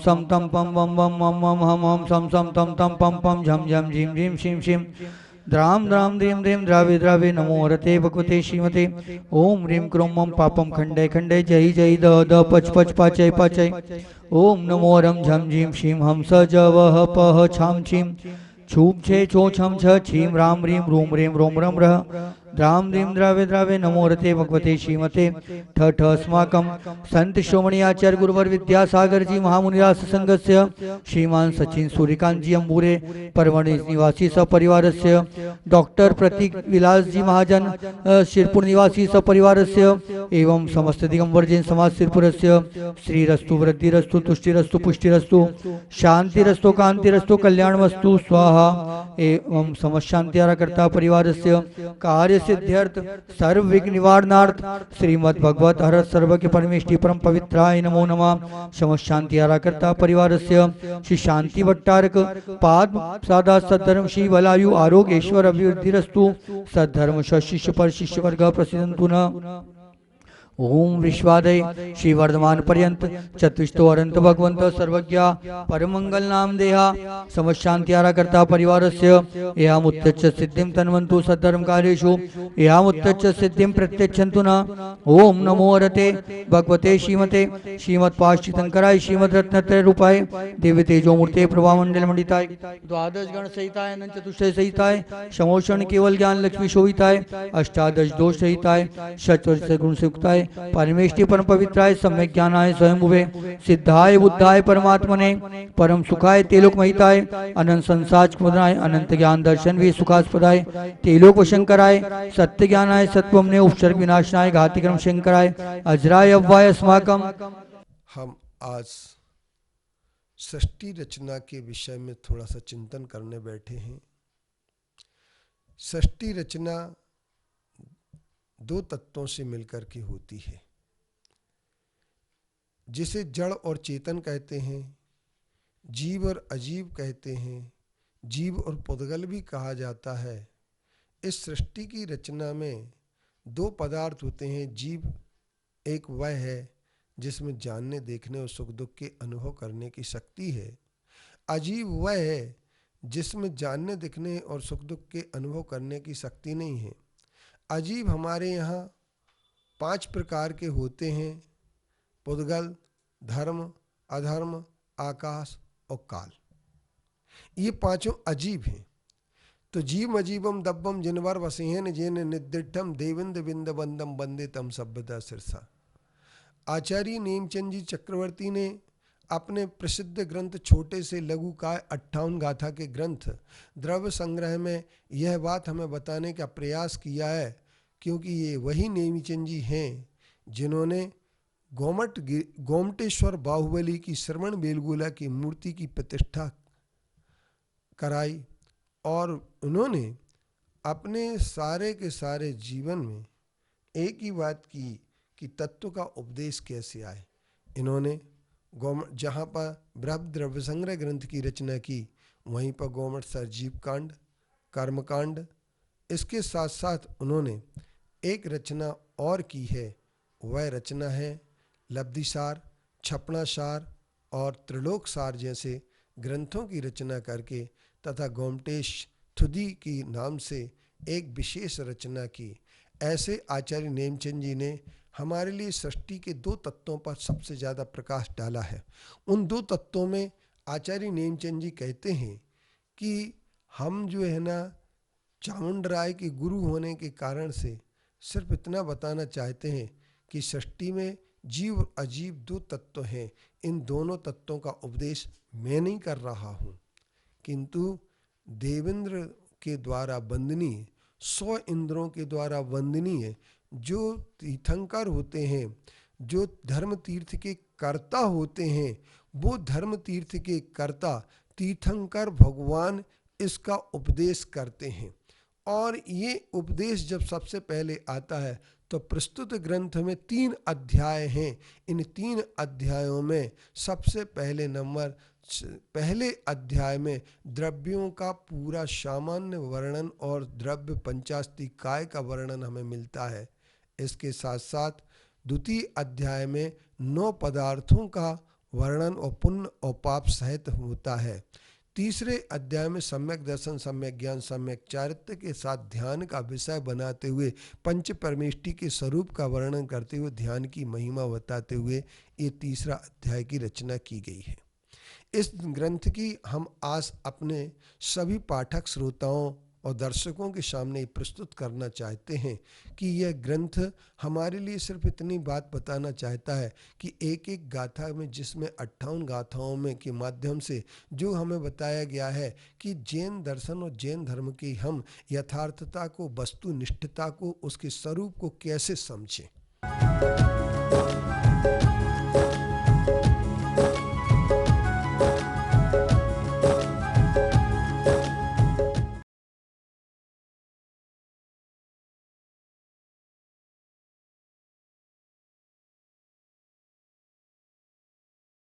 सम तम पम वम वम मम मम हम सम सम तम तम पम पम झम झम झीम झीम शिम शिम द्राम द्राम द्रीम द्रीम द्रावे द्रावे नमो हरते भगवते श्रीमते ओम ह्रीं क्रोम मम पापम खंडे खंडे जय जय द द पच पच पाचय पाचय ओम नमो रम झम झीम शिम हम स ज वह पह छाम छीम छूम छे छो छम छ छीम राम रीम रूम रीम रोम रम रह द्राम द्रीम द्रावे द्रावे नमो रते भगवते श्रीमते ठ ठ अस्माकं संत श्रोमणी आचार्य गुरुवर विद्यासागर जी महामुनिराज संघस्य श्रीमान सचिन सूर्यकांत जी अंबूरे परवणी निवासी सपरिवारस्य डॉक्टर प्रतीक विलास जी महाजन शिरपुर निवासी सपरिवारस्य एवं समस्त दिगंबर जैन समाज शिरपुरस्य श्रीरस्तु वृद्धिरस्तु तुष्टिरस्तु पुष्टिरस्तु शांतिरस्तु कांतिरस्तु कल्याणमस्तु स्वाहा एवं समशांति आराकर्ता परिवारस्य कार्य सिद्ध्यर्थ सर्व विघ्न निवारणार्थ श्रीमद् भगवत हर सर्व के परमेष्टि परम पवित्राय नमो नमः समशांति आराकर्ता परिवारस्य श्री शांति भट्टारक पाद सादा सद्धर्म श्री बलायु आरोग्य ऐश्वर्य अभिवृद्धिरस्तु सद्धर्म शिष्य पर शिष्य वर्ग प्रसिद्धंतु न ओम विश्वादय श्री वर्धमान पर्यंत चतुष्टो अनंत भगवंत सर्वज्ञ परमंगल नाम देहा समशांति आराकर्ता परिवारस्य एहाम उत्तच्च सिद्धिं तन्वन्तु सद्धर्म कार्येषु एहाम उत्तच्च सिद्धिं प्रत्यक्षन्तु न ओम नमो हरते भगवते श्रीमते श्रीमत्पाश्चितंकराय श्रीमद् रत्नत्रय रूपाय दिव्य तेजो मूर्ते प्रभामंडल मंडिताय द्वादश गण सहिताय अनंत चतुष्टय सहिताय समोषण केवल ज्ञान लक्ष्मी शोभिताय अष्टादश दोष सहिताय षट्वर्ष गुण युक्ताय परमेष्टि परम पवित्राय सम्यक ज्ञानाय स्वयंभुवे सिद्धाय बुद्धाय परमात्मने परम सुखाय तेलोक महिताय अनंत संसार कुमराय अनंत ज्ञान दर्शन वे सुखास्पदाय तेलोक शंकराय सत्य ज्ञानाय सत्वमने उपसर्ग विनाशनाय घातिक्रम शंकराय अजराय अव्वाय अस्माकम। हम आज सृष्टि रचना के विषय में थोड़ा सा चिंतन करने बैठे हैं। सृष्टि रचना दो तत्वों से मिलकर के होती है, जिसे जड़ और चेतन कहते हैं, जीव और अजीव कहते हैं, जीव और पुद्गल भी कहा जाता है। इस सृष्टि की रचना में दो पदार्थ होते हैं। जीव एक वह है जिसमें जानने देखने और सुख दुख के अनुभव करने की शक्ति है। अजीव वह है जिसमें जानने दिखने और सुख दुख के अनुभव करने की शक्ति नहीं है। अजीव हमारे यहाँ 5 प्रकार के होते हैं: पुद्गल, धर्म, अधर्म, आकाश और काल। ये पांचों अजीब हैं। तो जीव अजीवम दब्बम जिनवर वसेहन जेन निदिठम देविंद बिंद बंदम वंदे तम सभ्यता सिरसा। आचार्य नेमचंद जी चक्रवर्ती ने अपने प्रसिद्ध ग्रंथ छोटे से लघु काय 58 गाथा के ग्रंथ द्रव्य संग्रह में यह बात हमें बताने का प्रयास किया है, क्योंकि ये वही नेमीचंद जी हैं जिन्होंने गोमटेश्वर बाहुबली की श्रवण बेलगोला की मूर्ति की प्रतिष्ठा कराई। और उन्होंने अपने सारे के सारे जीवन में एक ही बात की कि तत्व का उपदेश कैसे आए। इन्होंने जहाँ पर बृहद द्रव्य संग्रह ग्रंथ की रचना की, वहीं पर गोमट सरजीव कांड, कर्मकांड, इसके साथ साथ उन्होंने एक रचना और की है। वह रचना है लब्धिसार, छपनासार और त्रिलोक सार जैसे ग्रंथों की रचना करके तथा गोमटेश थुदी की नाम से एक विशेष रचना की। ऐसे आचार्य नेमचंद जी ने हमारे लिए सृष्टि के 2 तत्वों पर सबसे ज़्यादा प्रकाश डाला है। उन 2 तत्वों में आचार्य नेमचंद जी कहते हैं कि हम जो है ना, चामुंड राय के गुरु होने के कारण से सिर्फ इतना बताना चाहते हैं कि सृष्टि में जीव और अजीव 2 तत्व हैं। इन दोनों तत्वों का उपदेश मैं नहीं कर रहा हूँ, किंतु देवेंद्र के द्वारा वंदनीय, 100 इंद्रों के द्वारा वंदनीय जो तीर्थंकर होते हैं, जो धर्म तीर्थ के कर्ता होते हैं, वो धर्म तीर्थ के कर्ता तीर्थंकर भगवान इसका उपदेश करते हैं। और ये उपदेश जब सबसे पहले आता है तो प्रस्तुत ग्रंथ में 3 अध्याय हैं। इन 3 अध्यायों में सबसे पहले अध्याय में द्रव्यों का पूरा सामान्य वर्णन और द्रव्य पंचास्ति काय का वर्णन हमें मिलता है। इसके साथ साथ द्वितीय अध्याय में 9 पदार्थों का वर्णन और पुण्य और पाप सहित होता है। तीसरे अध्याय में सम्यक दर्शन, सम्यक ज्ञान, सम्यक चारित्र्य के साथ ध्यान का विषय बनाते हुए पंच परमेष्टि के स्वरूप का वर्णन करते हुए ध्यान की महिमा बताते हुए ये तीसरा अध्याय की रचना की गई है। इस ग्रंथ की हम आज अपने सभी पाठक, श्रोताओं और दर्शकों के सामने प्रस्तुत करना चाहते हैं कि यह ग्रंथ हमारे लिए सिर्फ इतनी बात बताना चाहता है कि एक एक गाथा में, जिसमें 58 गाथाओं में के माध्यम से जो हमें बताया गया है कि जैन दर्शन और जैन धर्म की हम यथार्थता को, वस्तुनिष्ठता को, उसके स्वरूप को कैसे समझें।